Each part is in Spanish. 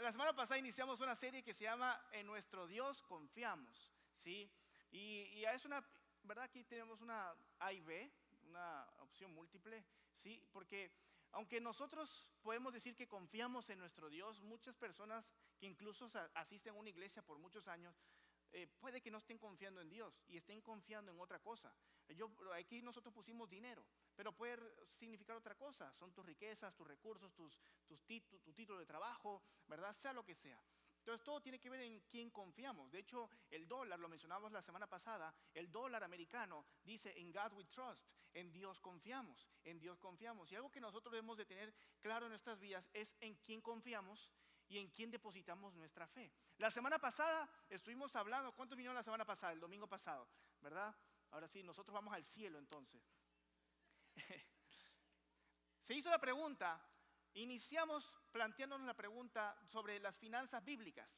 la semana pasada iniciamos una serie que se llama En nuestro Dios confiamos, ¿sí? Y es una, ¿verdad? Aquí tenemos una A y B, una opción múltiple, ¿sí? Porque aunque nosotros podemos decir que confiamos en nuestro Dios, muchas personas que incluso asisten a una iglesia por muchos años, puede que no estén confiando en Dios y estén confiando en otra cosa. Aquí nosotros pusimos dinero, pero puede significar otra cosa. Son tus riquezas, tus recursos, tu título de trabajo, ¿verdad? Sea lo que sea. Entonces todo tiene que ver en quién confiamos. De hecho, el dólar, lo mencionamos la semana pasada, el dólar americano dice "In God we trust", en Dios confiamos, en Dios confiamos. Y algo que nosotros debemos de tener claro en nuestras vidas es en quién confiamos y en quién depositamos nuestra fe. La semana pasada estuvimos hablando, ¿cuántos vinieron la semana pasada? El domingo pasado, ¿verdad? Ahora sí, nosotros vamos al cielo entonces. Se hizo la pregunta, iniciamos planteándonos la pregunta sobre las finanzas bíblicas.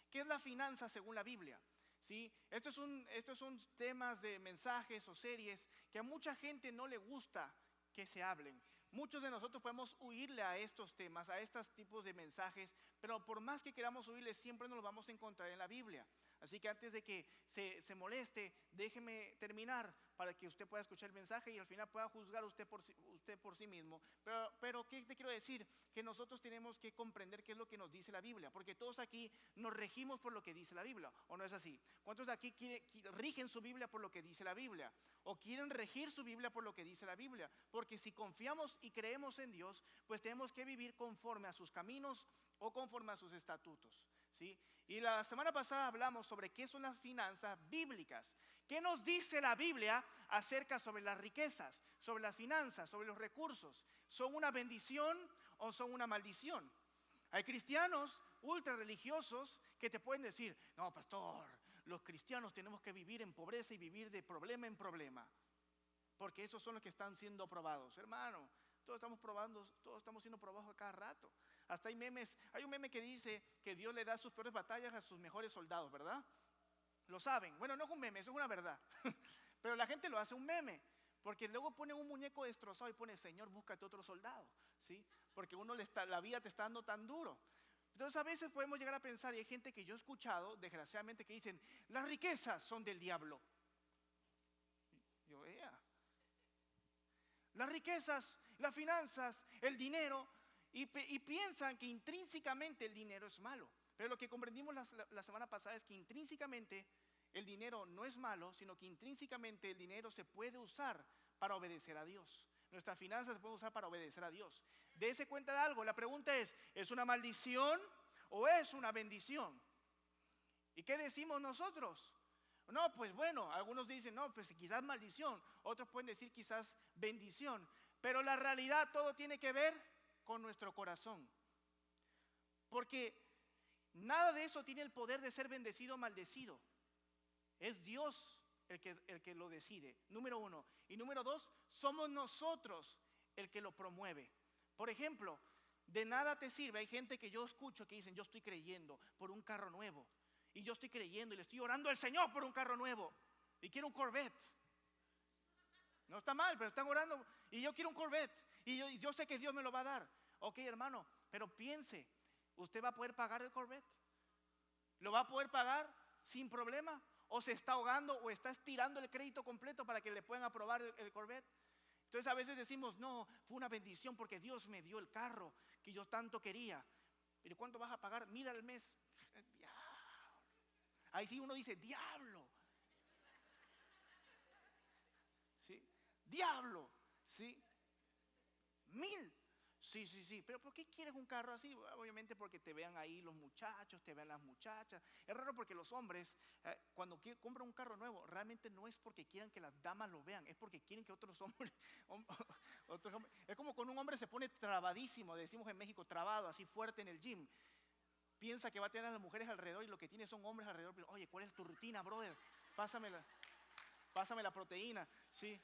¿Qué es la finanza según la Biblia? ¿Sí? Estos son temas de mensajes o series que a mucha gente no le gusta que se hablen. Muchos de nosotros podemos huirle a estos temas, a estos tipos de mensajes, pero por más que queramos huirle, siempre nos los vamos a encontrar en la Biblia. Así que antes de que se moleste, déjeme terminar para que usted pueda escuchar el mensaje y al final pueda juzgar usted por sí mismo. Pero ¿qué te quiero decir? Que nosotros tenemos que comprender qué es lo que nos dice la Biblia, porque todos aquí nos regimos por lo que dice la Biblia, ¿o no es así? ¿Cuántos de aquí rigen su Biblia por lo que dice la Biblia? ¿O quieren regir su Biblia por lo que dice la Biblia? Porque si confiamos y creemos en Dios, pues tenemos que vivir conforme a sus caminos o conforme a sus estatutos, ¿sí? Y la semana pasada hablamos sobre qué son las finanzas bíblicas. ¿Qué nos dice la Biblia acerca sobre las riquezas, sobre las finanzas, sobre los recursos? ¿Son una bendición o son una maldición? Hay cristianos ultra religiosos que te pueden decir: no, pastor, los cristianos tenemos que vivir en pobreza y vivir de problema en problema, porque esos son los que están siendo probados. Hermano, todos estamos probando, todos estamos siendo probados a cada rato. Hasta hay memes, hay un meme que dice que Dios le da sus peores batallas a sus mejores soldados, ¿verdad? Lo saben. Bueno, no es un meme, eso es una verdad. Pero la gente lo hace un meme, porque luego ponen un muñeco destrozado y pone: Señor, búscate otro soldado, ¿sí? Porque la vida te está dando tan duro. Entonces a veces podemos llegar a pensar, y hay gente que yo he escuchado, desgraciadamente, que dicen: las riquezas son del diablo. Yo vea. Las riquezas, las finanzas, el dinero, y piensan que intrínsecamente el dinero es malo. Pero lo que comprendimos la semana pasada es que intrínsecamente el dinero no es malo, sino que intrínsecamente el dinero se puede usar para obedecer a Dios. Nuestras finanzas se pueden usar para obedecer a Dios. Dese cuenta de algo, la pregunta ¿es una maldición o es una bendición? ¿Y qué decimos nosotros? No, pues bueno, algunos dicen: no, pues quizás maldición. Otros pueden decir quizás bendición. Pero la realidad, todo tiene que ver con nuestro corazón. Porque nada de eso tiene el poder de ser bendecido o maldecido. Es Dios el que lo decide, número uno. Y número dos, somos nosotros el que lo promueve. Por ejemplo, de nada te sirve, hay gente que yo escucho que dicen: yo estoy creyendo por un carro nuevo. Y yo estoy creyendo y le estoy orando al Señor por un carro nuevo. Y quiero un Corvette. No está mal, pero están orando. Y yo quiero un Corvette. Y yo sé que Dios me lo va a dar. Ok, hermano, pero piense: ¿usted va a poder pagar el Corvette? ¿Lo va a poder pagar sin problema? ¿O se está ahogando o está estirando el crédito completo para que le puedan aprobar el Corvette? Entonces a veces decimos: no, fue una bendición porque Dios me dio el carro que yo tanto quería. ¿Pero cuánto vas a pagar? Mira al mes. Ahí sí uno dice: diablo, ¿sí? Diablo, ¿sí? 1,000. Sí, pero ¿por qué quieres un carro así? Obviamente porque te vean ahí los muchachos, te vean las muchachas. Es raro porque los hombres cuando compran un carro nuevo, realmente no es porque quieran que las damas lo vean, es porque quieren que otros hombres, es como cuando un hombre se pone trabadísimo, decimos en México, trabado, así fuerte en el gym. Piensa que va a tener a las mujeres alrededor y lo que tiene son hombres alrededor. Pero, oye, ¿cuál es tu rutina, brother? Pásame la proteína, ¿sí?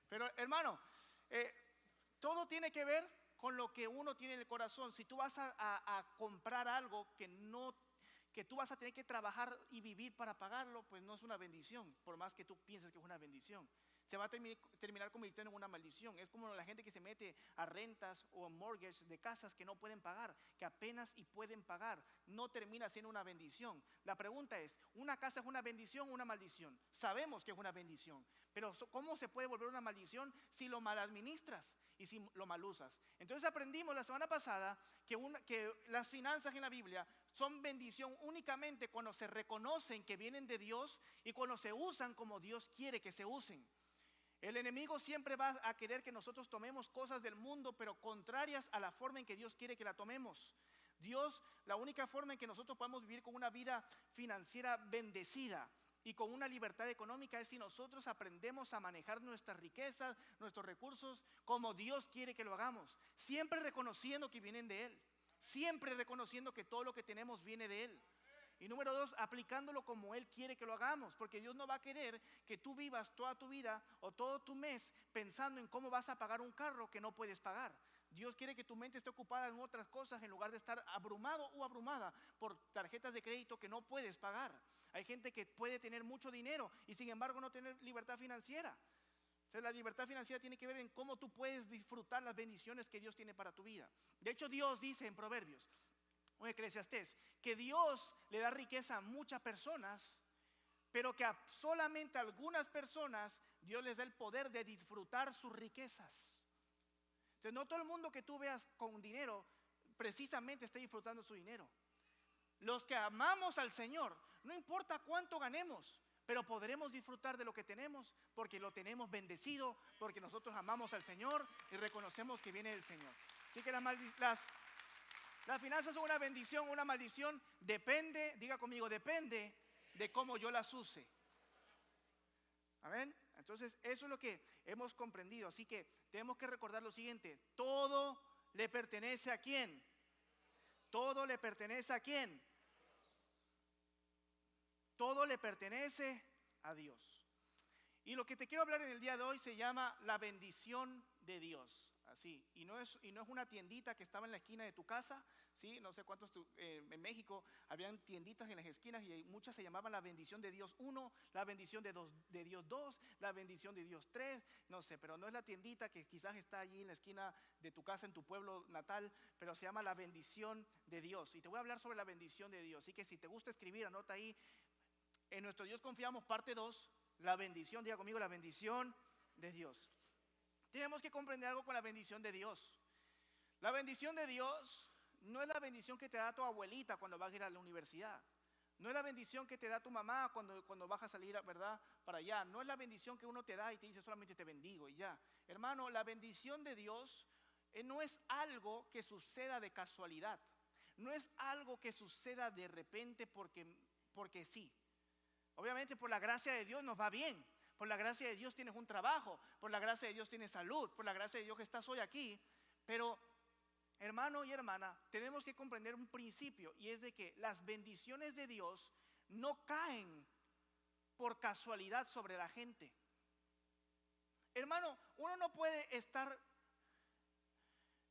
Pero hermano, todo tiene que ver con lo que uno tiene en el corazón. Si tú vas a comprar algo que tú vas a tener que trabajar y vivir para pagarlo, pues no es una bendición, por más que tú pienses que es una bendición. se va a terminar convirtiendo en una maldición. Es como la gente que se mete a rentas o a mortgage de casas que no pueden pagar, que apenas y pueden pagar, no termina siendo una bendición. La pregunta es, ¿una casa es una bendición o una maldición? Sabemos que es una bendición, pero ¿cómo se puede volver una maldición si lo mal administras y si lo mal usas? Entonces aprendimos la semana pasada que las finanzas en la Biblia son bendición únicamente cuando se reconocen que vienen de Dios y cuando se usan como Dios quiere que se usen. El enemigo siempre va a querer que nosotros tomemos cosas del mundo, pero contrarias a la forma en que Dios quiere que la tomemos. Dios, la única forma en que nosotros podemos vivir con una vida financiera bendecida y con una libertad económica es si nosotros aprendemos a manejar nuestras riquezas, nuestros recursos, como Dios quiere que lo hagamos. Siempre reconociendo que vienen de Él. Siempre reconociendo que todo lo que tenemos viene de Él. Y número 2, aplicándolo como Él quiere que lo hagamos, porque Dios no va a querer que tú vivas toda tu vida o todo tu mes pensando en cómo vas a pagar un carro que no puedes pagar. Dios quiere que tu mente esté ocupada en otras cosas en lugar de estar abrumado o abrumada por tarjetas de crédito que no puedes pagar. Hay gente que puede tener mucho dinero y sin embargo no tener libertad financiera. O sea, la libertad financiera tiene que ver en cómo tú puedes disfrutar las bendiciones que Dios tiene para tu vida. De hecho, Dios dice en Proverbios o Eclesiastés que Dios le da riqueza a muchas personas, pero que a solamente a algunas personas Dios les da el poder de disfrutar sus riquezas. Entonces no todo el mundo que tú veas con dinero precisamente está disfrutando su dinero. Los que amamos al Señor, no importa cuánto ganemos, pero podremos disfrutar de lo que tenemos porque lo tenemos bendecido, porque nosotros amamos al Señor y reconocemos que viene del Señor. Así que las finanzas son una bendición, una maldición, depende, diga conmigo, depende de cómo yo las use. Amén. Entonces eso es lo que hemos comprendido. Así que tenemos que recordar lo siguiente: todo le pertenece a ¿quién? Todo le pertenece a ¿quién? Todo le pertenece a Dios. Y lo que te quiero hablar en el día de hoy se llama la bendición de Dios. Así, y no es una tiendita que estaba en la esquina de tu casa, ¿sí? No sé cuántos en México habían tienditas en las esquinas y muchas se llamaban la bendición de Dios 1, la bendición de Dios 2, la bendición de Dios 3, no sé, pero no es la tiendita que quizás está allí en la esquina de tu casa, en tu pueblo natal, pero se llama la bendición de Dios. Y te voy a hablar sobre la bendición de Dios, así que si te gusta escribir, anota ahí: en nuestro Dios confiamos, parte 2, la bendición, diga conmigo, la bendición de Dios. Tenemos que comprender algo con la bendición de Dios. La bendición de Dios no es la bendición que te da tu abuelita cuando vas a ir a la universidad. No es la bendición que te da tu mamá cuando vas a salir, ¿verdad?, para allá. No es la bendición que uno te da y te dice solamente te bendigo y ya. Hermano, la bendición de Dios no es algo que suceda de casualidad. No es algo que suceda de repente porque sí. Obviamente por la gracia de Dios nos va bien. Por la gracia de Dios tienes un trabajo, por la gracia de Dios tienes salud, por la gracia de Dios que estás hoy aquí. Pero, hermano y hermana, tenemos que comprender un principio, y es de que las bendiciones de Dios no caen por casualidad sobre la gente. Hermano, uno no puede estar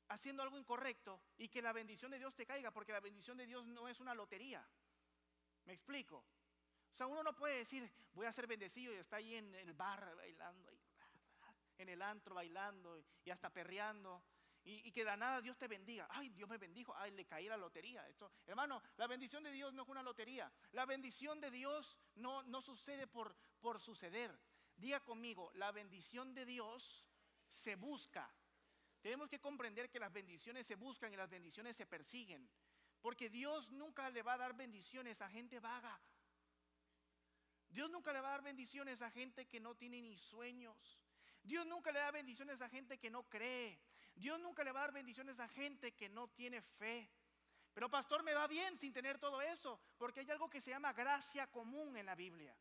haciendo algo incorrecto y que la bendición de Dios te caiga, porque la bendición de Dios no es una lotería. ¿Me explico? O sea, uno no puede decir, voy a ser bendecido y está ahí en el bar bailando, en el antro bailando y hasta perreando, y que de la nada Dios te bendiga. Ay, Dios me bendijo, ay, le caí la lotería. Hermano, la bendición de Dios no es una lotería. La bendición de Dios no sucede por suceder. Diga conmigo, la bendición de Dios se busca. Tenemos que comprender que las bendiciones se buscan y las bendiciones se persiguen, porque Dios nunca le va a dar bendiciones a gente vaga. Dios nunca le va a dar bendiciones a gente que no tiene ni sueños. Dios nunca le da bendiciones a gente que no cree. Dios nunca le va a dar bendiciones a gente que no tiene fe. Pero pastor, me va bien sin tener todo eso, porque hay algo que se llama gracia común en la Biblia.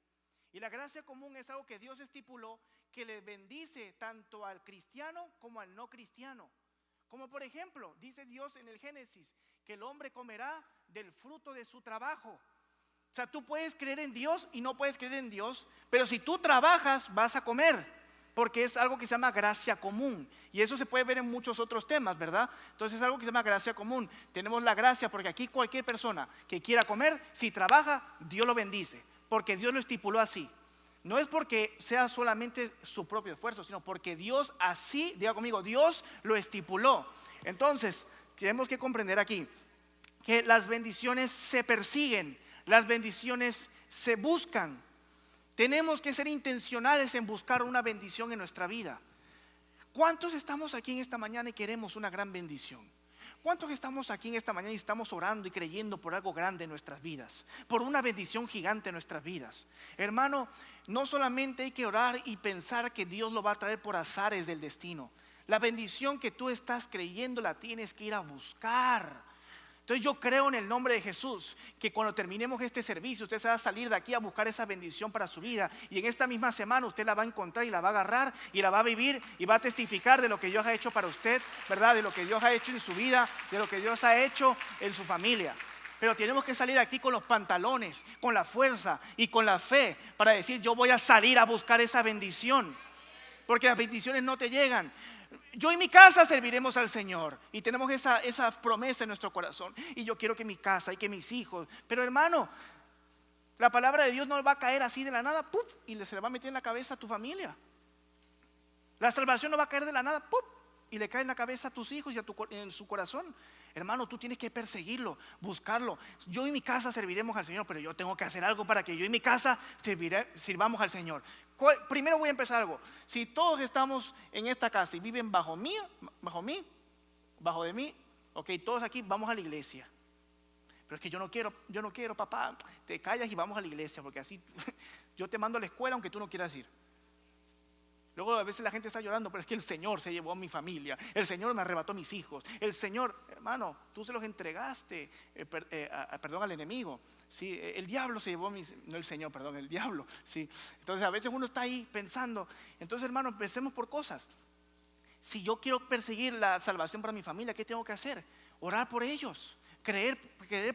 Y la gracia común es algo que Dios estipuló, que le bendice tanto al cristiano como al no cristiano. Como por ejemplo, dice Dios en el Génesis, que el hombre comerá del fruto de su trabajo. O sea, tú puedes creer en Dios y no puedes creer en Dios, pero si tú trabajas vas a comer, porque es algo que se llama gracia común. Y eso se puede ver en muchos otros temas, ¿verdad? Entonces es algo que se llama gracia común. Tenemos la gracia porque aquí cualquier persona que quiera comer, si trabaja, Dios lo bendice, porque Dios lo estipuló así. No es porque sea solamente su propio esfuerzo, sino porque Dios así, diga conmigo, Dios lo estipuló. Entonces, tenemos que comprender aquí que las bendiciones se persiguen, las bendiciones se buscan. Tenemos que ser intencionales en buscar una bendición en nuestra vida. ¿Cuántos estamos aquí en esta mañana y queremos una gran bendición? ¿Cuántos estamos aquí en esta mañana y estamos orando y creyendo por algo grande en nuestras vidas? Por una bendición gigante en nuestras vidas. Hermano, no solamente hay que orar y pensar que Dios lo va a traer por azares del destino. La bendición que tú estás creyendo la tienes que ir a buscar. Entonces yo creo en el nombre de Jesús que cuando terminemos este servicio usted se va a salir de aquí a buscar esa bendición para su vida, y en esta misma semana usted la va a encontrar y la va a agarrar y la va a vivir y va a testificar de lo que Dios ha hecho para usted, ¿verdad? De lo que Dios ha hecho en su vida, de lo que Dios ha hecho en su familia. Pero tenemos que salir aquí con los pantalones, con la fuerza y con la fe para decir: yo voy a salir a buscar esa bendición, porque las bendiciones no te llegan. Yo y mi casa serviremos al Señor, y tenemos esa promesa en nuestro corazón. Y yo quiero que mi casa y que mis hijos. Pero hermano, la palabra de Dios no va a caer así de la nada, ¡puf!, y se le va a meter en la cabeza a tu familia. La salvación no va a caer de la nada, ¡puf!, y le cae en la cabeza a tus hijos y en su corazón. Hermano, tú tienes que perseguirlo, buscarlo. Yo y mi casa serviremos al Señor, pero yo tengo que hacer algo para que yo y mi casa sirvamos al Señor. Primero voy a empezar algo. Si todos estamos en esta casa y viven bajo de mí, ok, todos aquí vamos a la iglesia. Pero es que yo no quiero, papá, te callas y vamos a la iglesia, porque así yo te mando a la escuela aunque tú no quieras ir. Luego a veces la gente está llorando: pero es que el Señor se llevó a mi familia, el Señor me arrebató a mis hijos, el Señor, hermano, tú se los entregaste perdón, al enemigo. Sí, el diablo se llevó no el Señor, perdón, el diablo. Sí. Entonces a veces uno está ahí pensando. Entonces, hermano, empecemos por cosas. Si yo quiero perseguir la salvación para mi familia, ¿qué tengo que hacer? Orar por ellos, creer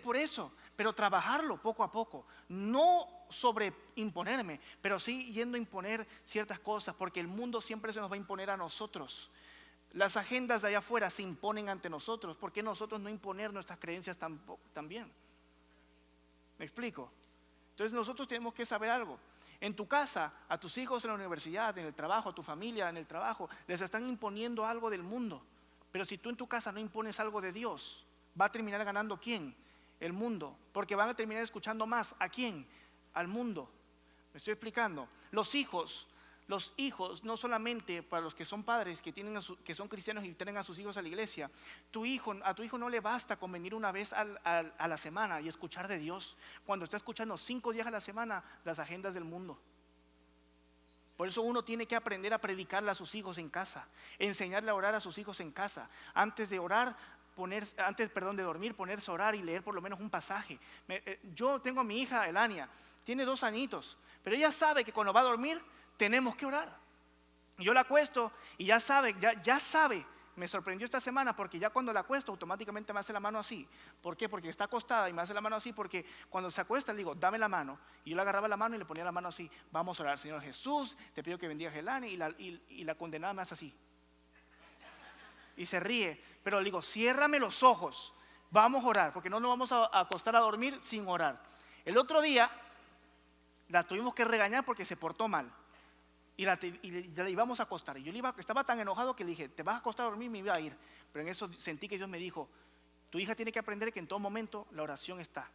por eso, pero trabajarlo poco a poco. No sobreimponerme, pero sí yendo a imponer ciertas cosas, porque el mundo siempre se nos va a imponer a nosotros. Las agendas de allá afuera se imponen ante nosotros. ¿Por qué nosotros no imponer nuestras creencias también? ¿Me explico? Entonces nosotros tenemos que saber algo. En tu casa, a tus hijos en la universidad, en el trabajo, a tu familia en el trabajo, les están imponiendo algo del mundo. Pero si tú en tu casa no impones algo de Dios, va a terminar ganando ¿quién? El mundo. Porque van a terminar escuchando más ¿a quién? Al mundo. ¿Me estoy explicando? Los hijos no solamente para los que son padres, que son cristianos y tienen a sus hijos a la iglesia. A tu hijo no le basta con venir una vez a la semana y escuchar de Dios, cuando está escuchando 5 días a la semana las agendas del mundo. Por eso uno tiene que aprender a predicarle a sus hijos en casa, enseñarle a orar a sus hijos en casa. Antes de dormir, ponerse a orar y leer por lo menos un pasaje. Yo tengo a mi hija Elania, tiene 2 añitos, pero ella sabe que cuando va a dormir tenemos que orar. Yo la acuesto y ya sabe. Me sorprendió esta semana porque ya cuando la acuesto automáticamente me hace la mano así. ¿Por qué? Porque está acostada y me hace la mano así, porque cuando se acuesta le digo: dame la mano. Y yo le agarraba la mano y le ponía la mano así: vamos a orar, Señor Jesús, te pido que bendigas a Elania. Y la condenada me hace así y se ríe, pero le digo: ciérrame los ojos, vamos a orar, porque no nos vamos a acostar a dormir sin orar. El otro día la tuvimos que regañar porque se portó mal. Y la íbamos a acostar. Y yo estaba tan enojado que le dije: te vas a acostar a dormir, me iba a ir. Pero en eso sentí que Dios me dijo: tu hija tiene que aprender que en todo momento la oración está.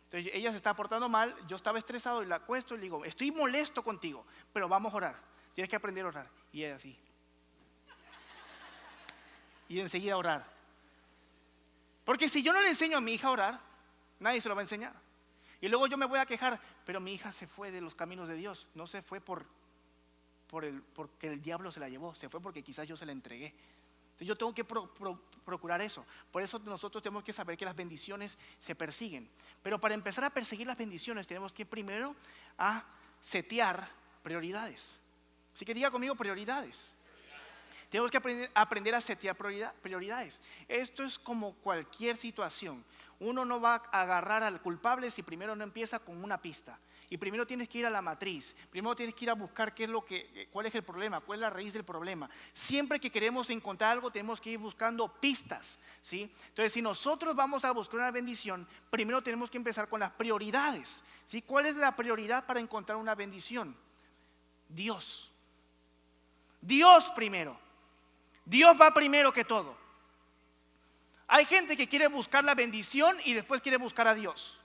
Entonces ella se está portando mal, yo estaba estresado y la acuesto y le digo: estoy molesto contigo, pero vamos a orar. Tienes que aprender a orar. Y ella así. Y enseguida a orar. Porque si yo no le enseño a mi hija a orar, nadie se lo va a enseñar. Y luego yo me voy a quejar: pero mi hija se fue de los caminos de Dios. No se fue porque el diablo se la llevó, se fue porque quizás yo se la entregué. Entonces yo tengo que procurar eso. Por eso nosotros tenemos que saber que las bendiciones se persiguen. Pero para empezar a perseguir las bendiciones tenemos que primero a setear prioridades. Así que diga conmigo: prioridades. Tenemos que aprender a setear prioridades. Esto es como cualquier situación. Uno no va a agarrar al culpable si primero no empieza con una pista. Y primero tienes que ir a la matriz. Primero tienes que ir a buscar cuál es el problema, cuál es la raíz del problema. Siempre que queremos encontrar algo tenemos que ir buscando pistas, ¿sí? Entonces, si nosotros vamos a buscar una bendición, primero tenemos que empezar con las prioridades, ¿sí? ¿Cuál es la prioridad para encontrar una bendición? Dios. Dios primero. Dios va primero que todo. Hay gente que quiere buscar la bendición y después quiere buscar a Dios.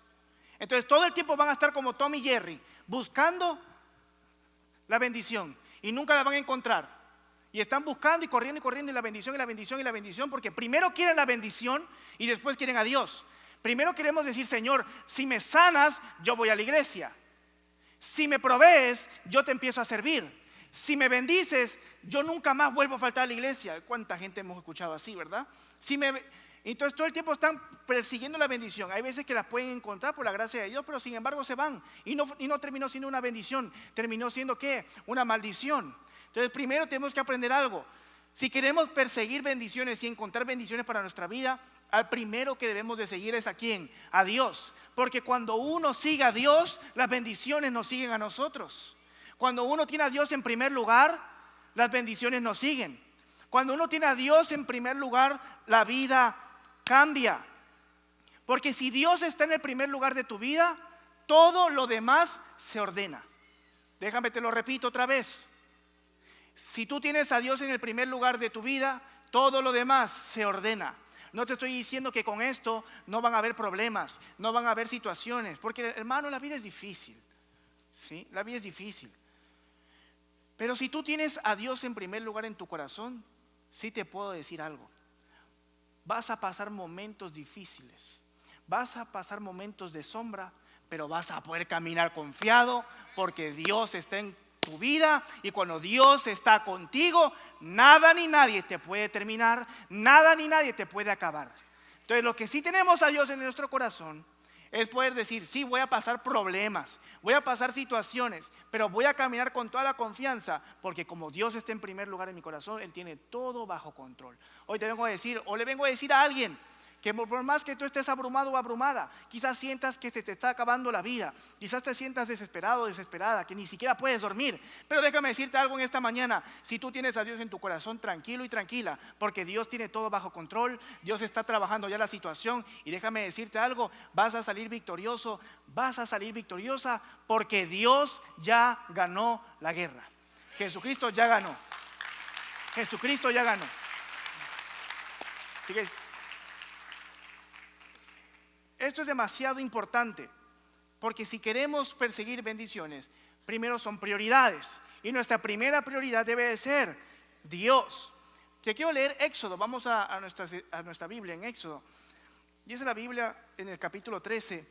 Entonces todo el tiempo van a estar como Tom y Jerry, buscando la bendición y nunca la van a encontrar. Y están buscando y corriendo y la bendición y la bendición y la bendición, porque primero quieren la bendición y después quieren a Dios. Primero queremos decir: Señor, si me sanas, yo voy a la iglesia. Si me provees, yo te empiezo a servir. Si me bendices, yo nunca más vuelvo a faltar a la iglesia. ¿Cuánta gente hemos escuchado así, verdad? Entonces todo el tiempo están persiguiendo la bendición. Hay veces que las pueden encontrar por la gracia de Dios, pero sin embargo se van. Y no terminó siendo una bendición. Terminó siendo ¿qué? Una maldición. Entonces primero tenemos que aprender algo. Si queremos perseguir bendiciones y encontrar bendiciones para nuestra vida, al primero que debemos de seguir es ¿a quién? A Dios. Porque cuando uno sigue a Dios, las bendiciones nos siguen a nosotros. Cuando uno tiene a Dios en primer lugar, las bendiciones nos siguen. Cuando uno tiene a Dios en primer lugar, la vida cambia. Porque si Dios está en el primer lugar de tu vida, todo lo demás se ordena. Déjame te lo repito otra vez. Si tú tienes a Dios en el primer lugar de tu vida, todo lo demás se ordena. No te estoy diciendo que con esto no van a haber problemas, no van a haber situaciones, porque hermano, la vida es difícil, ¿sí? La vida es difícil. Pero si tú tienes a Dios en primer lugar en tu corazón, sí te puedo decir algo. Vas a pasar momentos difíciles, vas a pasar momentos de sombra, pero vas a poder caminar confiado porque Dios está en tu vida, y cuando Dios está contigo, nada ni nadie te puede terminar, nada ni nadie te puede acabar. Entonces lo que sí tenemos a Dios en nuestro corazón es poder decir: sí, voy a pasar problemas, voy a pasar situaciones, pero voy a caminar con toda la confianza, porque como Dios está en primer lugar en mi corazón, Él tiene todo bajo control. Hoy te vengo a decir, o le vengo a decir a alguien que por más que tú estés abrumado o abrumada, quizás sientas que se te está acabando la vida, quizás te sientas desesperado o desesperada, que ni siquiera puedes dormir, pero déjame decirte algo en esta mañana: si tú tienes a Dios en tu corazón, tranquilo y tranquila, porque Dios tiene todo bajo control, Dios está trabajando ya la situación, y déjame decirte algo: vas a salir victorioso, vas a salir victoriosa, porque Dios ya ganó la guerra. Jesucristo ya ganó. Jesucristo ya ganó. Así que esto es demasiado importante, porque si queremos perseguir bendiciones, primero son prioridades, y nuestra primera prioridad debe de ser Dios. Te quiero leer Éxodo, vamos a nuestra Biblia en Éxodo. Dice la Biblia en el capítulo 13,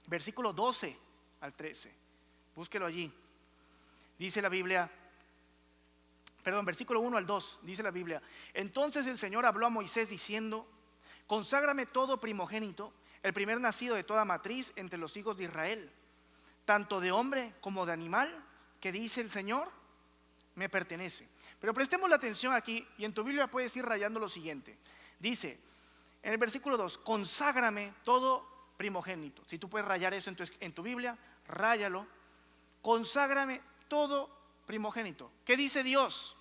versículo 12 al 13. Búsquelo allí. Dice la Biblia, versículo 1 al 2, dice la Biblia: entonces el Señor habló a Moisés diciendo: conságrame todo primogénito, el primer nacido de toda matriz entre los hijos de Israel, tanto de hombre como de animal, que dice el Señor, me pertenece. Pero prestemos la atención aquí, y en tu Biblia puedes ir rayando lo siguiente. Dice en el versículo 2: conságrame todo primogénito. Si tú puedes rayar eso en tu Biblia, ráyalo. Conságrame todo primogénito. ¿Qué dice Dios?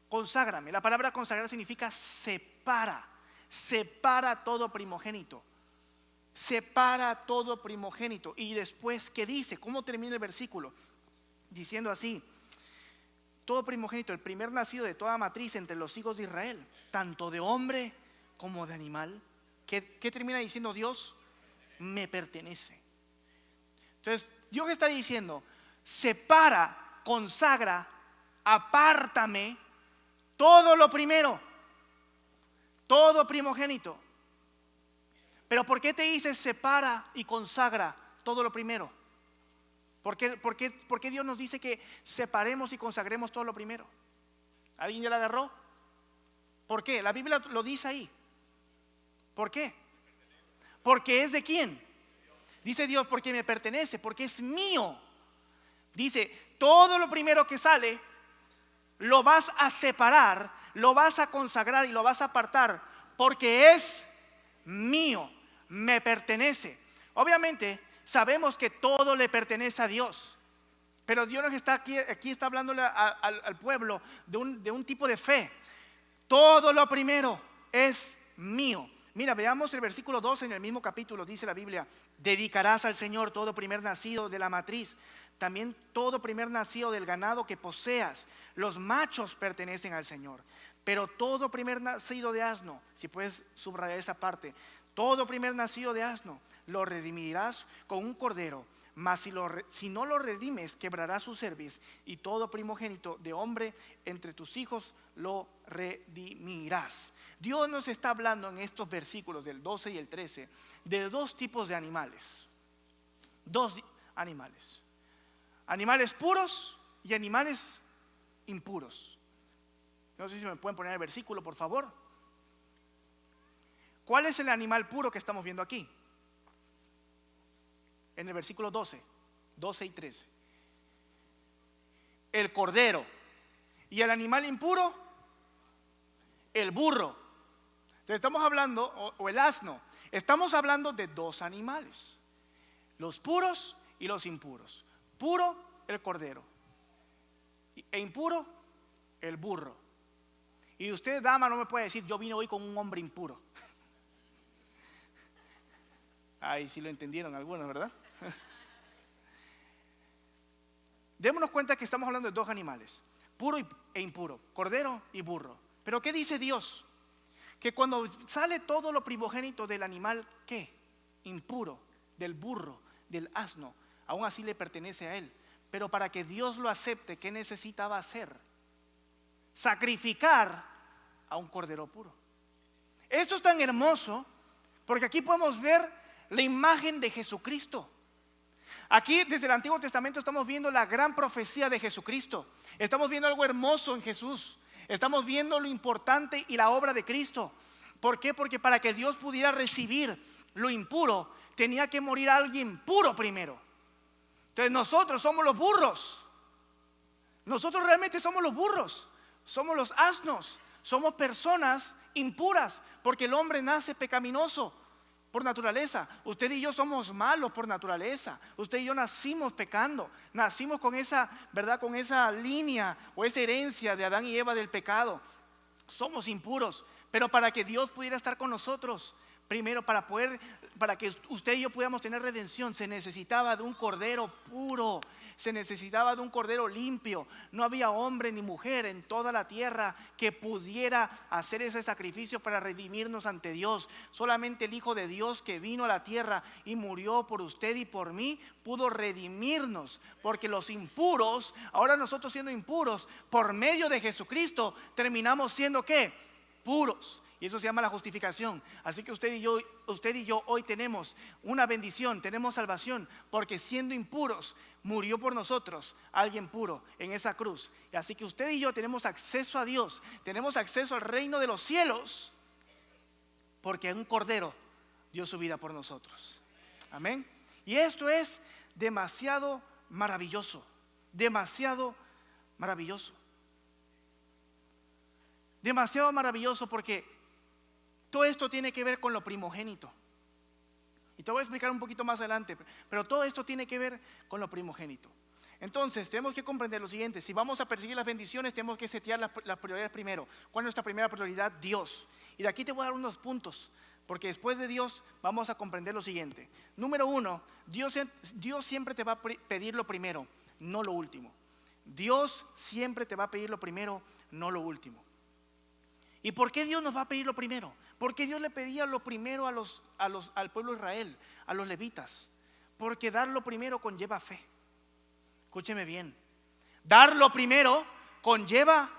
Conságrame. La palabra consagrar significa separa. Separa todo primogénito. Separa todo primogénito. Y después, ¿qué dice? ¿Cómo termina el versículo? Diciendo así: todo primogénito, el primer nacido de toda matriz entre los hijos de Israel, tanto de hombre como de animal. ¿Qué termina diciendo Dios? Me pertenece. Entonces Dios está diciendo: separa, consagra, apártame todo lo primero, todo primogénito. Pero ¿por qué te dice separa y consagra todo lo primero? ¿Por qué Dios nos dice que separemos y consagremos todo lo primero? ¿Alguien ya la agarró? ¿Por qué? La Biblia lo dice ahí. ¿Por qué? Porque es de quién. Dice Dios: porque me pertenece, porque es mío. Dice: todo lo primero que sale lo vas a separar, lo vas a consagrar y lo vas a apartar, porque es mío, me pertenece. Obviamente sabemos que todo le pertenece a Dios, pero Dios nos está aquí está hablándole al pueblo de un tipo de fe. Todo lo primero es mío, Mira, veamos el versículo 12 en el mismo capítulo. Dice la Biblia: dedicarás al Señor todo primer nacido de la matriz, también todo primer nacido del ganado que poseas. Los machos pertenecen al Señor, pero todo primer nacido de asno, si puedes subrayar esa parte, todo primer nacido de asno lo redimirás con un cordero. Mas si no lo redimes, quebrarás su cerviz, y todo primogénito de hombre entre tus hijos lo redimirás. Dios nos está hablando en estos versículos del 12 y el 13 de dos tipos de animales. Dos animales. Animales puros y animales impuros. No sé si me pueden poner el versículo, por favor. ¿Cuál es el animal puro que estamos viendo aquí? En el versículo 12 y 13. El cordero. Y el animal impuro, el burro. Entonces estamos hablando, o el asno. Estamos hablando de dos animales: los puros y los impuros. Puro, el cordero, e impuro, el burro. Y usted, dama, no me puede decir: yo vine hoy con un hombre impuro. Ahí sí lo entendieron algunos, ¿verdad? Démonos cuenta que estamos hablando de dos animales, puro e impuro, cordero y burro. Pero ¿qué dice Dios? Que cuando sale todo lo primogénito del animal, ¿qué? Impuro, del burro, del asno, aún así le pertenece a él. Pero para que Dios lo acepte, ¿qué necesitaba hacer? Sacrificar a un cordero puro. Esto es tan hermoso porque aquí podemos ver la imagen de Jesucristo. Aquí desde el Antiguo Testamento estamos viendo la gran profecía de Jesucristo. Estamos viendo algo hermoso en Jesús. Estamos viendo lo importante y la obra de Cristo. ¿Por qué? Porque para que Dios pudiera recibir lo impuro, tenía que morir alguien puro primero. Entonces nosotros somos los burros. Nosotros realmente somos los burros. Somos los asnos. Somos personas impuras, porque el hombre nace pecaminoso por naturaleza. Usted y yo somos malos por naturaleza. Usted y yo nacimos pecando. Nacimos con esa, ¿verdad? Con esa línea o esa herencia de Adán y Eva del pecado. Somos impuros. Pero para que Dios pudiera estar con nosotros, primero para que usted y yo pudiéramos tener redención, se necesitaba de un cordero puro. Se necesitaba de un cordero limpio. No había hombre ni mujer en toda la tierra que pudiera hacer ese sacrificio para redimirnos ante Dios. Solamente el Hijo de Dios, que vino a la tierra y murió por usted y por mí, pudo redimirnos. Porque los impuros, ahora nosotros siendo impuros, por medio de Jesucristo, terminamos siendo ¿qué? Puros. Y eso se llama la justificación. Así que usted y yo hoy tenemos una bendición, tenemos salvación, porque siendo impuros murió por nosotros alguien puro en esa cruz. Y así que usted y yo tenemos acceso a Dios, tenemos acceso al reino de los cielos, porque un cordero dio su vida por nosotros. Amén. Y esto es demasiado maravilloso, demasiado maravilloso. Demasiado maravilloso, porque todo esto tiene que ver con lo primogénito. Y te voy a explicar un poquito más adelante, pero todo esto tiene que ver con lo primogénito. Entonces tenemos que comprender lo siguiente: si vamos a perseguir las bendiciones, tenemos que setear las prioridades primero. ¿Cuál es nuestra primera prioridad? Dios. Y de aquí te voy a dar unos puntos, porque después de Dios vamos a comprender lo siguiente. Número uno, Dios siempre te va a pedir lo primero, no lo último. Dios siempre te va a pedir lo primero, no lo último. ¿Y por qué Dios nos va a pedir lo primero? Porque Dios le pedía lo primero al pueblo de Israel, a los levitas. Porque dar lo primero conlleva fe. Escúcheme bien. Dar lo primero conlleva,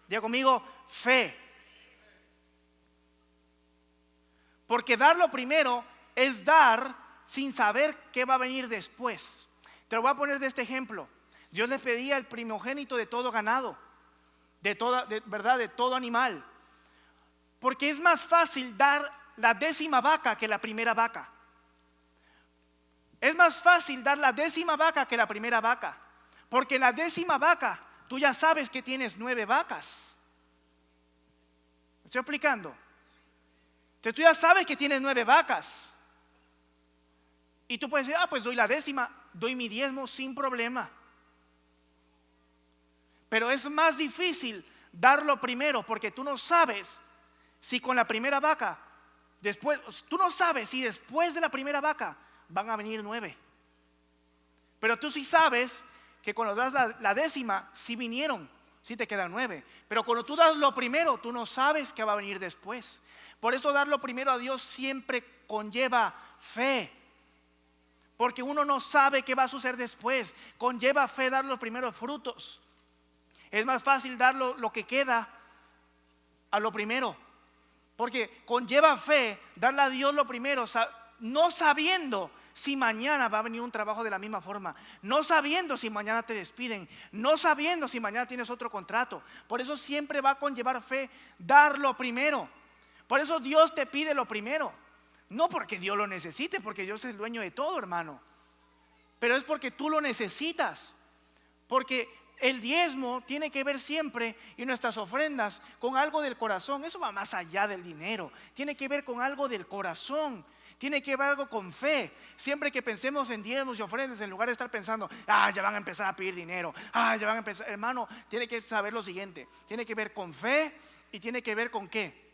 diga conmigo, fe. Porque dar lo primero es dar sin saber qué va a venir después. Te lo voy a poner de este ejemplo. Dios les pedía el primogénito de todo ganado, de todo animal. Porque es más fácil dar la 10ª vaca que la primera vaca. Es más fácil dar la 10ª vaca que la primera vaca. Porque la 10ª vaca, tú ya sabes que tienes 9 vacas. ¿Me estoy explicando? Entonces tú ya sabes que tienes 9 vacas. Y tú puedes decir: pues doy la 10ª, doy mi diezmo sin problema. Pero es más difícil darlo primero, porque tú no sabes si con la primera vaca Después, tú no sabes si después de la primera vaca van a venir 9. Pero tú sí sabes que cuando das la décima, sí vinieron, sí te quedan 9. Pero cuando tú das lo primero, tú no sabes qué va a venir después. Por eso dar lo primero a Dios siempre conlleva fe. Porque uno no sabe qué va a suceder después. Conlleva fe dar los primeros frutos. Es más fácil dar lo que queda a lo primero. Porque conlleva fe darle a Dios lo primero, no sabiendo si mañana va a venir un trabajo de la misma forma, no sabiendo si mañana te despiden, no sabiendo si mañana tienes otro contrato. Por eso siempre va a conllevar fe dar lo primero. Por eso Dios te pide lo primero. No porque Dios lo necesite, porque Dios es el dueño de todo, hermano. Pero es porque tú lo necesitas. Porque el diezmo tiene que ver siempre, y nuestras ofrendas, con algo del corazón. Eso va más allá del dinero. Tiene que ver con algo del corazón. Tiene que ver algo con fe. Siempre que pensemos en diezmos y ofrendas, en lugar de estar pensando, ya van a empezar a pedir dinero, ya van a empezar. Hermano, tiene que saber lo siguiente. Tiene que ver con fe y tiene que ver con ¿qué?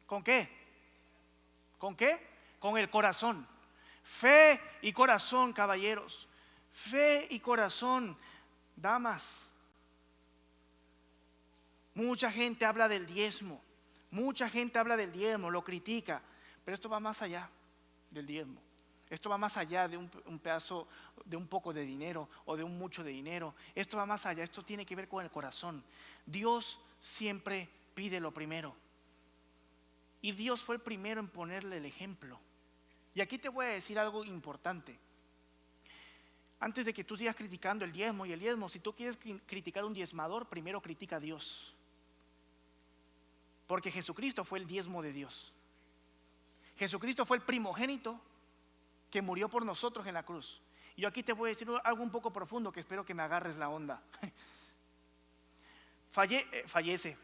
¿Con qué? ¿Con qué? Con el corazón. Fe y corazón, caballeros. Fe y corazón. Damas, mucha gente habla del diezmo, lo critica, pero esto va más allá del diezmo. Esto va más allá de un pedazo, de un poco de dinero o de un mucho de dinero. Esto va más allá, esto tiene que ver con el corazón. Dios siempre pide lo primero. Y Dios fue el primero en ponerle el ejemplo. Y aquí te voy a decir algo importante. Antes de que tú sigas criticando el diezmo y el diezmo, si tú quieres criticar a un diezmador, primero critica a Dios. Porque Jesucristo fue el diezmo de Dios. Jesucristo fue el primogénito que murió por nosotros en la cruz. Y yo aquí te voy a decir algo un poco profundo que espero que me agarres la onda. Fallece,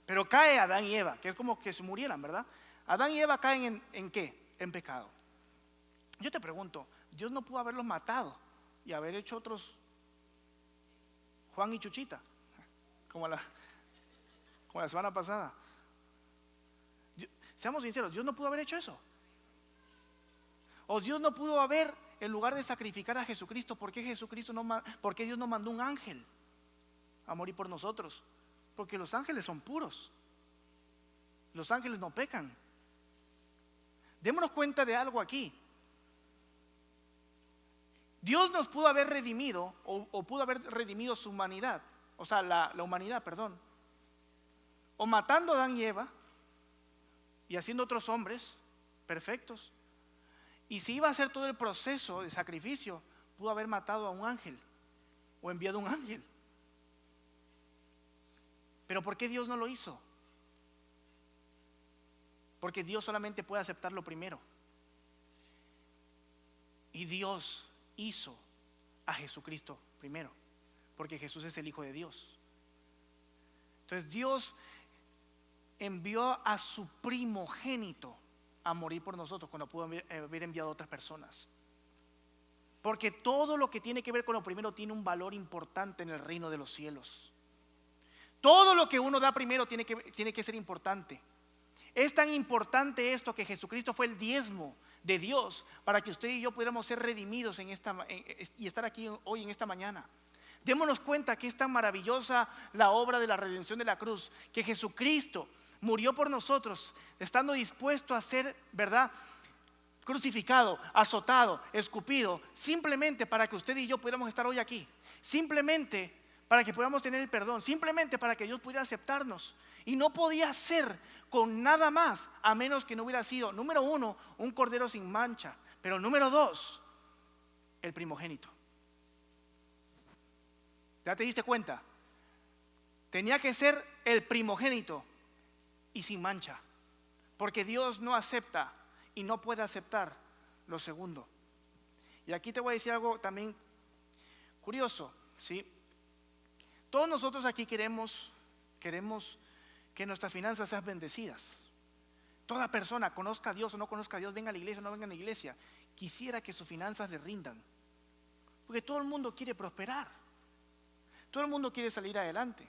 pero cae Adán y Eva, que es como que se murieran, ¿verdad? Adán y Eva caen ¿en qué? En pecado. Yo te pregunto, Dios no pudo haberlos matado y haber hecho otros Juan y Chuchita, como la semana pasada. Seamos sinceros, Dios no pudo haber hecho eso. O Dios no pudo haber, en lugar de sacrificar a Jesucristo, ¿por qué Dios no mandó un ángel a morir por nosotros? Porque los ángeles son puros. Los ángeles no pecan. Démonos cuenta de algo aquí. Dios nos pudo haber redimido o pudo haber redimido su humanidad, o sea, la humanidad, perdón, o matando a Adán y Eva y haciendo otros hombres perfectos. Y si iba a hacer todo el proceso de sacrificio, pudo haber matado a un ángel o enviado un ángel. Pero ¿por qué Dios no lo hizo? Porque Dios solamente puede aceptar lo primero. Y Dios hizo a Jesucristo primero, porque Jesús es el Hijo de Dios. Entonces Dios envió a su primogénito a morir por nosotros cuando pudo haber enviado a otras personas. Porque todo lo que tiene que ver con lo primero tiene un valor importante en el reino de los cielos. Todo lo que uno da primero tiene que ser importante. Es tan importante esto que Jesucristo fue el diezmo de Dios para que usted y yo pudiéramos ser redimidos y estar aquí hoy en esta mañana. Démonos cuenta que es tan maravillosa la obra de la redención de la cruz, que Jesucristo murió por nosotros, estando dispuesto a ser, ¿verdad?, crucificado, azotado, escupido, simplemente para que usted y yo pudiéramos estar hoy aquí, simplemente para que podamos tener el perdón, simplemente para que Dios pudiera aceptarnos. Y no podía ser con nada más, a menos que no hubiera sido, número uno, un cordero sin mancha, pero número dos, el primogénito. ¿Ya te diste cuenta? Tenía que ser el primogénito y sin mancha, porque Dios no acepta y no puede aceptar lo segundo. Y aquí te voy a decir algo también curioso, ¿sí? Todos nosotros aquí queremos que nuestras finanzas sean bendecidas. Toda persona, conozca a Dios o no conozca a Dios, venga a la iglesia o no venga a la iglesia, quisiera que sus finanzas le rindan. Porque todo el mundo quiere prosperar. Todo el mundo quiere salir adelante.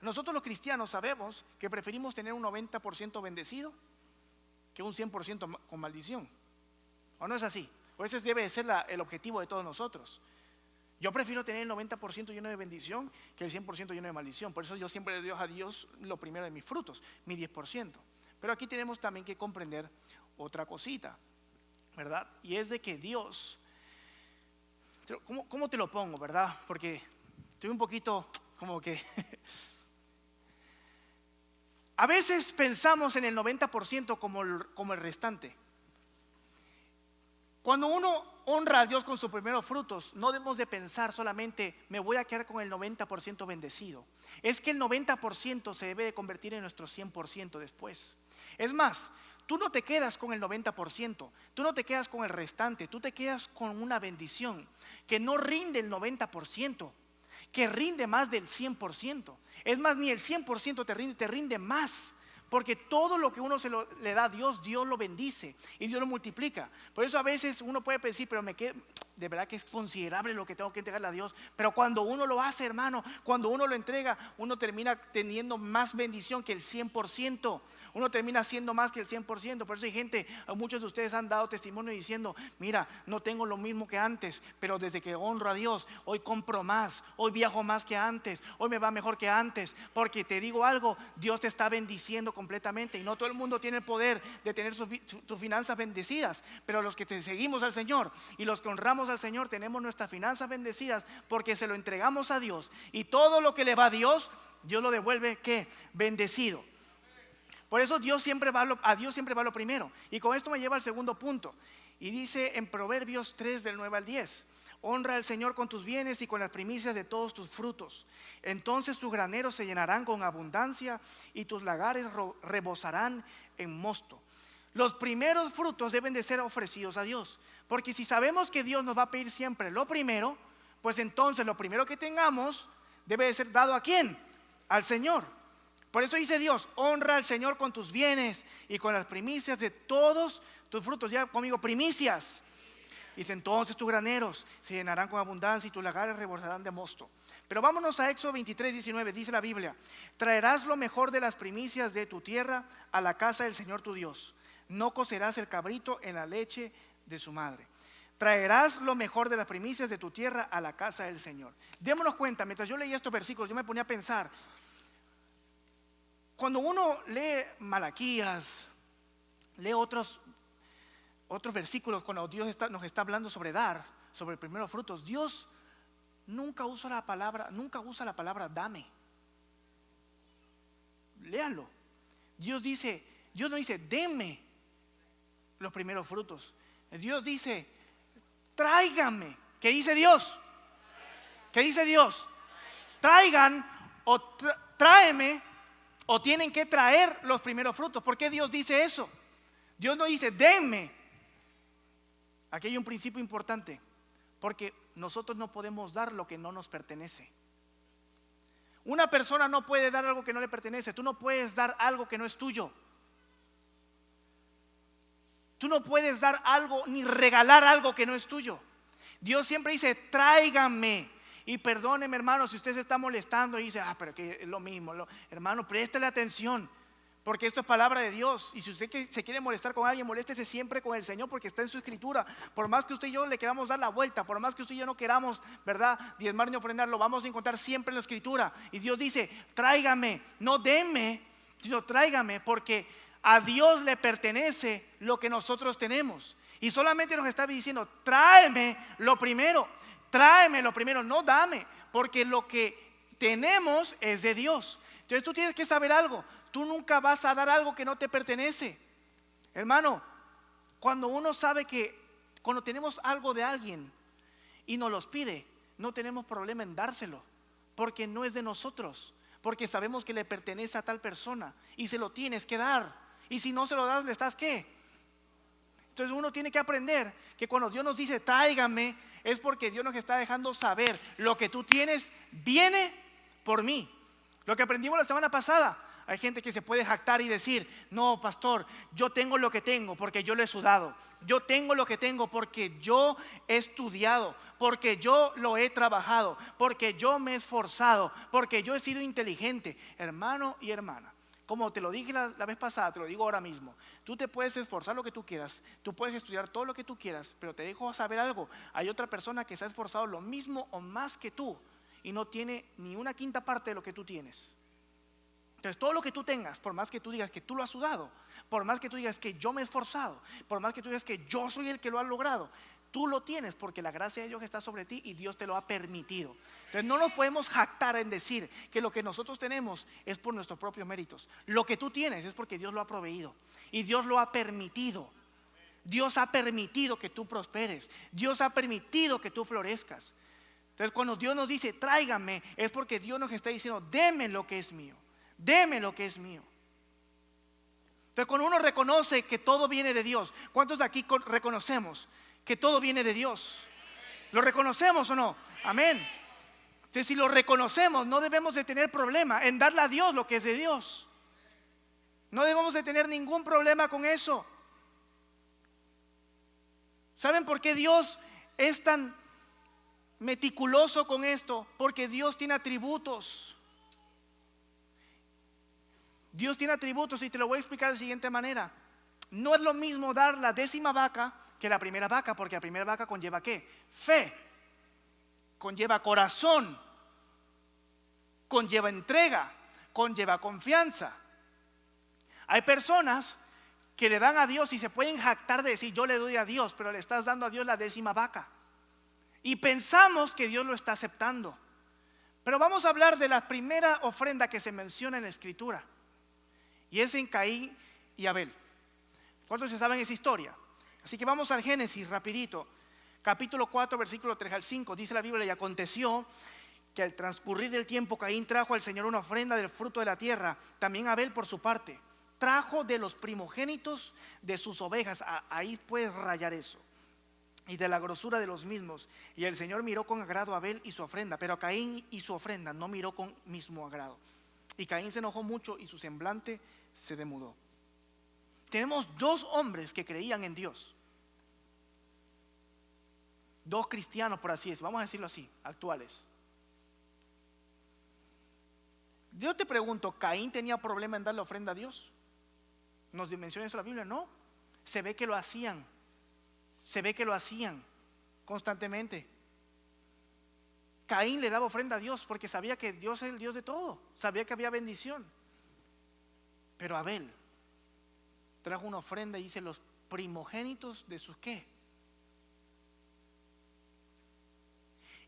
Nosotros los cristianos sabemos que preferimos tener un 90% bendecido que un 100% con maldición. ¿O no es así? O ese debe de ser el objetivo de todos nosotros. Yo prefiero tener el 90% lleno de bendición que el 100% lleno de maldición. Por eso yo siempre le doy a Dios lo primero de mis frutos, mi 10%. Pero aquí tenemos también que comprender otra cosita, ¿verdad? Y es de que Dios, ¿cómo te lo pongo, verdad? Porque estoy un poquito como que a veces pensamos en el 90% como el restante. Cuando uno honra a Dios con sus primeros frutos, no debemos de pensar solamente me voy a quedar con el 90% bendecido. Es que el 90% se debe de convertir en nuestro 100% después. Es más, tú no te quedas con el 90%, tú no te quedas con el restante, tú te quedas con una bendición que no rinde el 90%, que rinde más del 100%. Es más, ni el 100% te rinde más. Porque todo lo que uno le da a Dios, Dios lo bendice y Dios lo multiplica. Por eso a veces uno puede decir, pero de verdad que es considerable lo que tengo que entregarle a Dios. Pero cuando uno lo hace, hermano, cuando uno lo entrega, uno termina teniendo más bendición que el 100%. Uno termina haciendo más que el 100%. Por eso hay gente, muchos de ustedes han dado testimonio diciendo, mira, no tengo lo mismo que antes, pero desde que honro a Dios, hoy compro más, hoy viajo más que antes, hoy me va mejor que antes. Porque te digo algo, Dios te está bendiciendo completamente. Y no todo el mundo tiene el poder de tener sus finanzas bendecidas. Pero los que te seguimos al Señor y los que honramos al Señor, tenemos nuestras finanzas bendecidas porque se lo entregamos a Dios. Y todo lo que le va a Dios, Dios lo devuelve, ¿qué? Bendecido. Por eso a Dios siempre va lo primero. Y con esto me lleva al segundo punto. Y dice en Proverbios 3 del 9 al 10: honra al Señor con tus bienes y con las primicias de todos tus frutos. Entonces tus graneros se llenarán con abundancia y tus lagares rebosarán en mosto. Los primeros frutos deben de ser ofrecidos a Dios. Porque si sabemos que Dios nos va a pedir siempre lo primero, pues entonces lo primero que tengamos debe de ser dado ¿a quién? Al Señor. Por eso dice Dios, honra al Señor con tus bienes y con las primicias de todos tus frutos. Ya conmigo, primicias. Dice, entonces tus graneros se llenarán con abundancia y tus lagares rebosarán de mosto. Pero vámonos a Éxodo 23:19, dice la Biblia: traerás lo mejor de las primicias de tu tierra a la casa del Señor tu Dios. No cocerás el cabrito en la leche de su madre. Traerás lo mejor de las primicias de tu tierra a la casa del Señor. Démonos cuenta, mientras yo leía estos versículos, yo me ponía a pensar, cuando uno lee Malaquías, lee otros versículos, cuando Dios nos está hablando sobre dar, sobre primeros frutos, Dios nunca usa la palabra dame. Léanlo. Dios no dice denme los primeros frutos. Dios dice tráigame. ¿Qué dice Dios? ¿Qué dice Dios? Traigan o tráeme, o tienen que traer los primeros frutos. ¿Por qué Dios dice eso? Dios no dice denme. Aquí hay un principio importante, porque nosotros no podemos dar lo que no nos pertenece. Una persona no puede dar algo que no le pertenece. Tú no puedes dar algo que no es tuyo. Tú no puedes dar algo ni regalar algo que no es tuyo. Dios siempre dice tráigame. Y perdóneme, hermano, si usted se está molestando y dice, pero que es lo mismo. Hermano, préstele atención, porque esto es palabra de Dios. Y si usted se quiere molestar con alguien, moléstese siempre con el Señor, porque está en su escritura. Por más que usted y yo le queramos dar la vuelta, por más que usted y yo no queramos, ¿verdad?, diezmar ni ofrendar, lo vamos a encontrar siempre en la escritura. Y Dios dice, tráigame, no denme, sino tráigame, porque a Dios le pertenece lo que nosotros tenemos. Y solamente nos está diciendo, tráeme lo primero. Tráeme lo primero, no dame, porque lo que tenemos es de Dios. Entonces tú tienes que saber algo, tú nunca vas a dar algo que no te pertenece. Hermano, cuando uno sabe que cuando tenemos algo de alguien y nos los pide, no tenemos problema en dárselo, porque no es de nosotros, porque sabemos que le pertenece a tal persona y se lo tienes que dar. Y si no se lo das, ¿le estás qué? Entonces uno tiene que aprender que cuando Dios nos dice tráigame, es porque Dios nos está dejando saber lo que tú tienes viene por mí. Lo que aprendimos la semana pasada. Hay gente que se puede jactar y decir, no, pastor, yo tengo lo que tengo porque yo lo he sudado. Yo tengo lo que tengo porque yo he estudiado, porque yo lo he trabajado, porque yo me he esforzado, porque yo he sido inteligente. Hermano y hermana, Como te lo dije la vez pasada, te lo digo ahora mismo. Tú te puedes esforzar lo que tú quieras, tú puedes estudiar todo lo que tú quieras, pero te dejo saber algo. Hay otra persona que se ha esforzado lo mismo o más que tú y no tiene ni una quinta parte de lo que tú tienes. Entonces todo lo que tú tengas, por más que tú digas que tú lo has sudado, por más que tú digas que yo me he esforzado, por más que tú digas que yo soy el que lo ha logrado, tú lo tienes porque la gracia de Dios está sobre ti y Dios te lo ha permitido. Entonces no nos podemos jactar en decir que lo que nosotros tenemos es por nuestros propios méritos. Lo que tú tienes es porque Dios lo ha proveído y Dios lo ha permitido. Dios ha permitido que tú prosperes. Dios ha permitido que tú florezcas. Entonces cuando Dios nos dice tráigame, es porque Dios nos está diciendo deme lo que es mío. Deme lo que es mío. Entonces cuando uno reconoce que todo viene de Dios, ¿cuántos de aquí reconocemos que todo viene de Dios? ¿Lo reconocemos o no? Amén. Entonces si lo reconocemos, no debemos de tener problema en darle a Dios lo que es de Dios. No debemos de tener ningún problema con eso. ¿Saben por qué Dios es tan meticuloso con esto? Porque Dios tiene atributos. Dios tiene atributos y te lo voy a explicar de la siguiente manera. No es lo mismo dar la 10ª vaca que la primera vaca, porque la primera vaca conlleva ¿qué? Fe, conlleva corazón, conlleva entrega, conlleva confianza. Hay personas que le dan a Dios y se pueden jactar de decir yo le doy a Dios, pero le estás dando a Dios la 10ª vaca y pensamos que Dios lo está aceptando. Pero vamos a hablar de la primera ofrenda que se menciona en la Escritura, y es en Caín y Abel. ¿Cuántos se saben esa historia? Así que vamos al Génesis rapidito, capítulo 4, versículo 3 al 5. Dice la Biblia: y aconteció que al transcurrir del tiempo Caín trajo al Señor una ofrenda del fruto de la tierra. También Abel por su parte trajo de los primogénitos de sus ovejas. Ahí puedes rayar eso. Y de la grosura de los mismos. Y el Señor miró con agrado a Abel y su ofrenda, pero a Caín y su ofrenda no miró con mismo agrado. Y Caín se enojó mucho y su semblante se demudó. Tenemos dos hombres que creían en Dios, dos cristianos, por así decirlo, vamos a decirlo así, actuales. Yo te pregunto, ¿Caín tenía problema en dar la ofrenda a Dios? ¿Nos menciona eso la Biblia? No, se ve que lo hacían. Se ve que lo hacían constantemente. Caín le daba ofrenda a Dios porque sabía que Dios es el Dios de todo, sabía que había bendición. Pero Abel trajo una ofrenda y dice los primogénitos de sus ¿qué?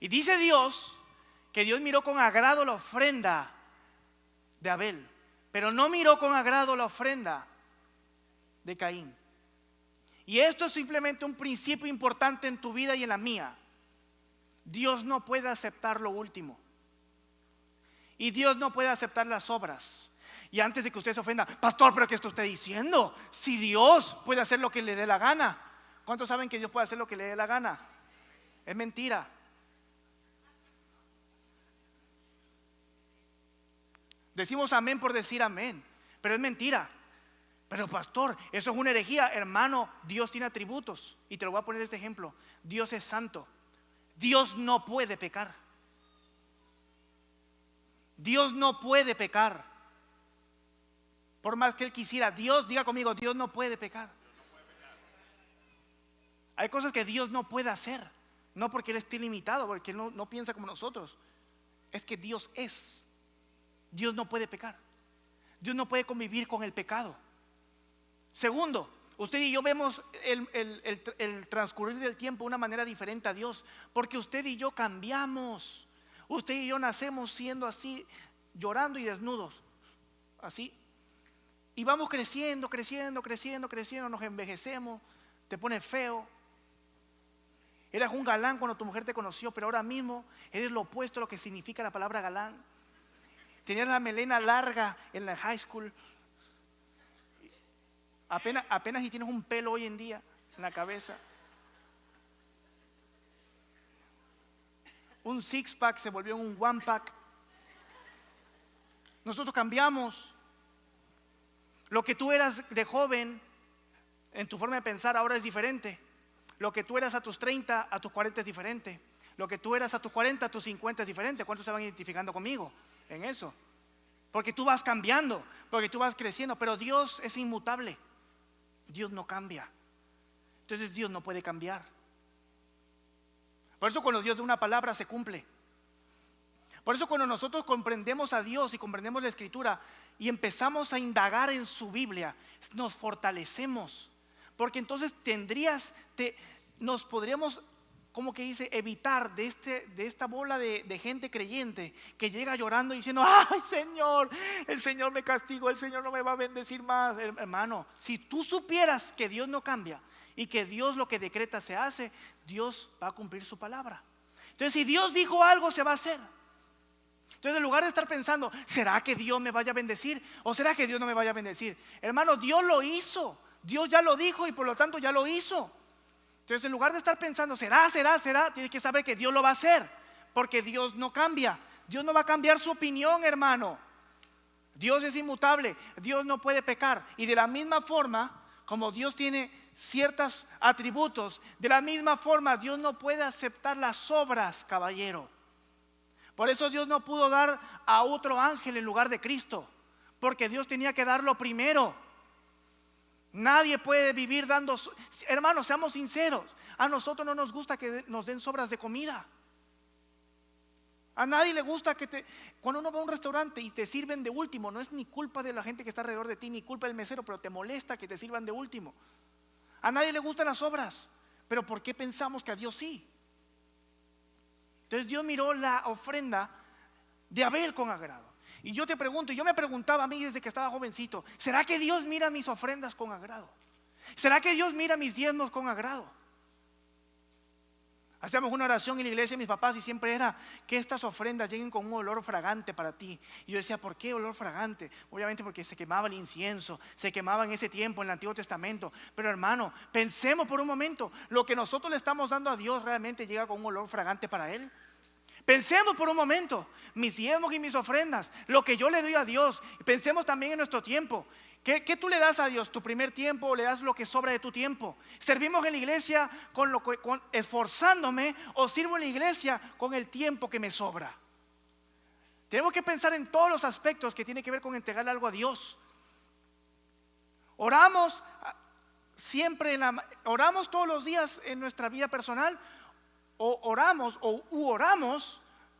Y dice Dios que Dios miró con agrado la ofrenda de Abel, pero no miró con agrado la ofrenda de Caín. Y esto es simplemente un principio importante en tu vida y en la mía. Dios no puede aceptar lo último. Y Dios no puede aceptar las obras. Y antes de que usted se ofenda, pastor, pero ¿qué está usted diciendo? Si Dios puede hacer lo que le dé la gana. ¿Cuántos saben que Dios puede hacer lo que le dé la gana? Es mentira. Decimos amén por decir amén, pero es mentira. Pero pastor, eso es una herejía. Hermano, Dios tiene atributos. Y te lo voy a poner este ejemplo. Dios es santo. Dios no puede pecar. Dios no puede pecar. Por más que Él quisiera, Dios, diga conmigo, Dios no puede pecar. Hay cosas que Dios no puede hacer. No porque Él esté limitado, porque Él no piensa como nosotros. Es que Dios es. Dios no puede pecar. Dios no puede convivir con el pecado. Segundo, usted y yo vemos el transcurrir del tiempo de una manera diferente a Dios, porque usted y yo cambiamos. Usted y yo nacemos siendo así, llorando y desnudos, así. Y vamos creciendo, nos envejecemos, te pones feo. Eras un galán cuando tu mujer te conoció, pero ahora mismo eres lo opuesto a lo que significa la palabra galán. Tenías la melena larga en la high school. Apenas si tienes un pelo hoy en día en la cabeza. Un six pack se volvió un one pack. Nosotros cambiamos. Lo que tú eras de joven en tu forma de pensar ahora es diferente. Lo que tú eras a tus 30, a tus 40 es diferente. Lo que tú eras a tus 40, a tus 50 es diferente. ¿Cuántos se van identificando conmigo en eso? porque tú vas cambiando, porque tú vas creciendo, pero Dios es inmutable. Dios no cambia. Entonces Dios no puede cambiar. Por eso cuando Dios da una palabra se cumple. Por eso cuando nosotros comprendemos a Dios y comprendemos la Escritura y empezamos a indagar en su Biblia, nos fortalecemos. Porque entonces nos podríamos, como que dice, evitar de esta bola de gente creyente que llega llorando y diciendo: ay Señor, el Señor me castigó, el Señor no me va a bendecir más. Hermano, si tú supieras que Dios no cambia y que Dios lo que decreta se hace, Dios va a cumplir su palabra. Entonces si Dios dijo algo, se va a hacer. Entonces en lugar de estar pensando: ¿será que Dios me vaya a bendecir? ¿O será que Dios no me vaya a bendecir? Hermano, Dios lo hizo. Dios ya lo dijo y por lo tanto ya lo hizo. Entonces en lugar de estar pensando será, tienes que saber que Dios lo va a hacer, porque Dios no cambia. Dios no va a cambiar su opinión, hermano. Dios es inmutable, Dios no puede pecar. Y de la misma forma como Dios tiene ciertos atributos, de la misma forma Dios no puede aceptar las obras, caballero. Por eso Dios no pudo dar a otro ángel en lugar de Cristo, porque Dios tenía que darlo primero. Nadie puede vivir dando. Hermanos, seamos sinceros, a nosotros no nos gusta que nos den sobras de comida. A nadie le gusta cuando uno va a un restaurante y te sirven de último, no es ni culpa de la gente que está alrededor de ti, ni culpa del mesero, pero te molesta que te sirvan de último. A nadie le gustan las sobras, pero ¿por qué pensamos que a Dios sí? Entonces Dios miró la ofrenda de Abel con agrado. Y yo te pregunto, yo me preguntaba a mí desde que estaba jovencito: ¿será que Dios mira mis ofrendas con agrado? ¿Será que Dios mira mis diezmos con agrado? Hacíamos una oración en la iglesia de mis papás y siempre era que estas ofrendas lleguen con un olor fragante para ti. Y yo decía: ¿por qué olor fragante? Obviamente porque se quemaba el incienso, se quemaba en ese tiempo en el Antiguo Testamento. Pero hermano, pensemos por un momento, lo que nosotros le estamos dando a Dios realmente llega con un olor fragante para Él. Pensemos por un momento, mis diezmos y mis ofrendas, lo que yo le doy a Dios. Pensemos también en nuestro tiempo. ¿Qué tú le das a Dios? ¿Tu primer tiempo o le das lo que sobra de tu tiempo? ¿Servimos en la iglesia esforzándome o sirvo en la iglesia con el tiempo que me sobra? Tenemos que pensar en todos los aspectos que tienen que ver con entregarle algo a Dios. Oramos oramos todos los días en nuestra vida personal, o oramos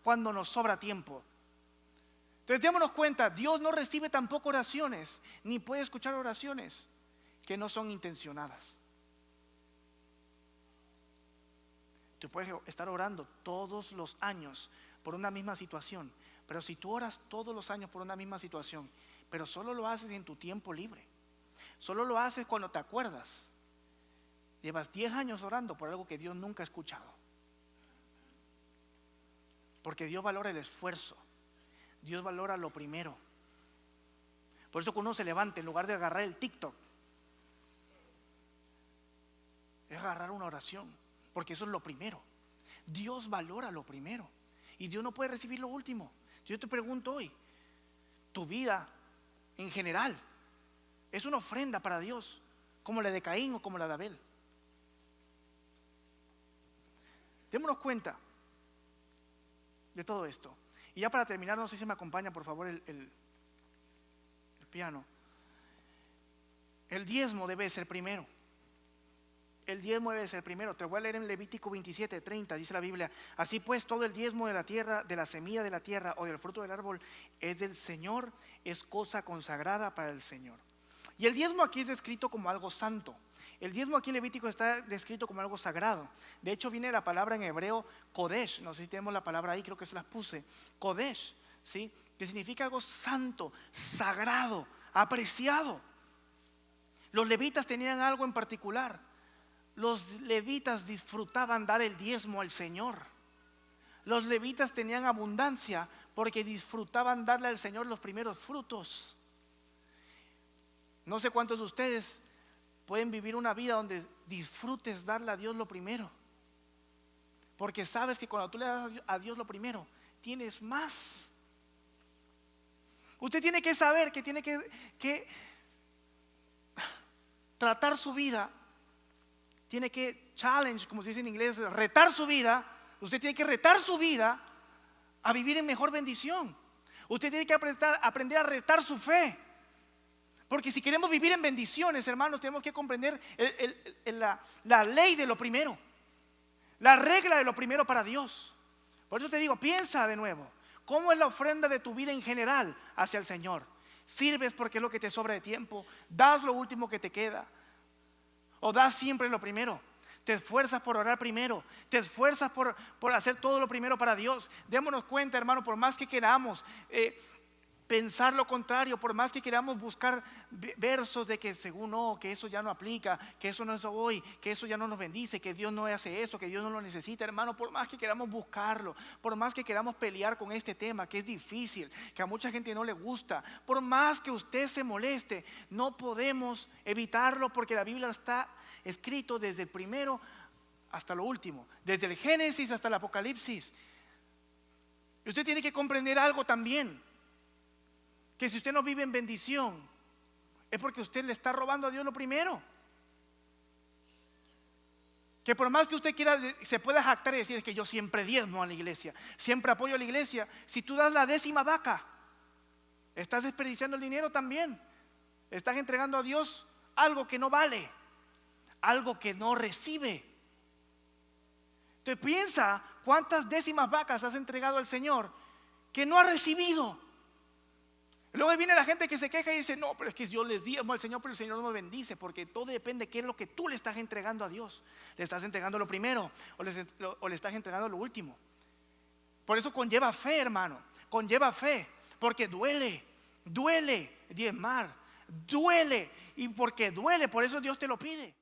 cuando nos sobra tiempo. Entonces démonos cuenta, Dios no recibe tampoco oraciones, ni puede escuchar oraciones que no son intencionadas. Tú puedes estar orando todos los años por una misma situación, pero si tú oras todos los años por una misma situación, pero solo lo haces en tu tiempo libre, solo lo haces cuando te acuerdas, llevas 10 años orando por algo que Dios nunca ha escuchado. Porque Dios valora el esfuerzo, Dios valora lo primero. Por eso cuando uno se levanta, en lugar de agarrar el TikTok, es agarrar una oración, porque eso es lo primero. Dios valora lo primero y Dios no puede recibir lo último. Yo te pregunto hoy, tu vida en general es una ofrenda para Dios, como la de Caín o como la de Abel. Démonos cuenta de todo esto. Y ya para terminar, no sé si me acompaña por favor el piano. El diezmo debe ser primero. El diezmo debe ser primero. Te voy a leer en Levítico 27:30, dice la Biblia: así pues, todo el diezmo de la tierra, de la semilla de la tierra o del fruto del árbol es del Señor, es cosa consagrada para el Señor. Y el diezmo aquí es descrito como algo santo. El diezmo aquí en Levítico está descrito como algo sagrado. De hecho viene la palabra en hebreo Kodesh. No sé si tenemos la palabra ahí, creo que se las puse. Kodesh, ¿sí? Que significa algo santo, sagrado, apreciado. Los levitas tenían algo en particular. Los levitas disfrutaban dar el diezmo al Señor. Los levitas tenían abundancia porque disfrutaban darle al Señor los primeros frutos. No sé cuántos de ustedes pueden vivir una vida donde disfrutes darle a Dios lo primero, porque sabes que cuando tú le das a Dios lo primero, tienes más. Usted tiene que saber que tiene que tratar su vida, tiene que challenge, como se dice en inglés, retar su vida. Usted tiene que retar su vida a vivir en mejor bendición. Usted tiene que aprender a retar su fe. Porque si queremos vivir en bendiciones, hermanos, tenemos que comprender la ley de lo primero, la regla de lo primero para Dios. Por eso te digo, piensa de nuevo, ¿cómo es la ofrenda de tu vida en general hacia el Señor? ¿Sirves porque es lo que te sobra de tiempo? ¿Das lo último que te queda? ¿O das siempre lo primero? ¿Te esfuerzas por orar primero? ¿Te esfuerzas por hacer todo lo primero para Dios? Démonos cuenta, hermano, por más que queramos pensar lo contrario, por más que queramos buscar versos de que según no, que eso ya no aplica, que eso no es hoy, que eso ya no nos bendice, que Dios no hace esto, que Dios no lo necesita, hermano, por más que queramos buscarlo, por más que queramos pelear con este tema que es difícil, que a mucha gente no le gusta, por más que usted se moleste, no podemos evitarlo, porque la Biblia está escrito desde el primero hasta lo último, desde el Génesis hasta el Apocalipsis. Y usted tiene que comprender algo también, que si usted no vive en bendición, es porque usted le está robando a Dios lo primero. Que por más que usted quiera, se pueda jactar y decir, es que yo siempre diezmo a la iglesia, siempre apoyo a la iglesia. Si tú das la 10ª vaca, estás desperdiciando el dinero también. Estás entregando a Dios algo que no vale, algo que no recibe. Entonces piensa cuántas 10ª vacas has entregado al Señor que no ha recibido. Luego viene la gente que se queja y dice, no, pero es que yo les diezmo al Señor, pero el Señor no me bendice, porque todo depende de qué es lo que tú le estás entregando a Dios. ¿Le estás entregando lo primero o le estás entregando lo último? Por eso conlleva fe, hermano, conlleva fe, porque duele diezmar, duele, y porque duele, por eso Dios te lo pide.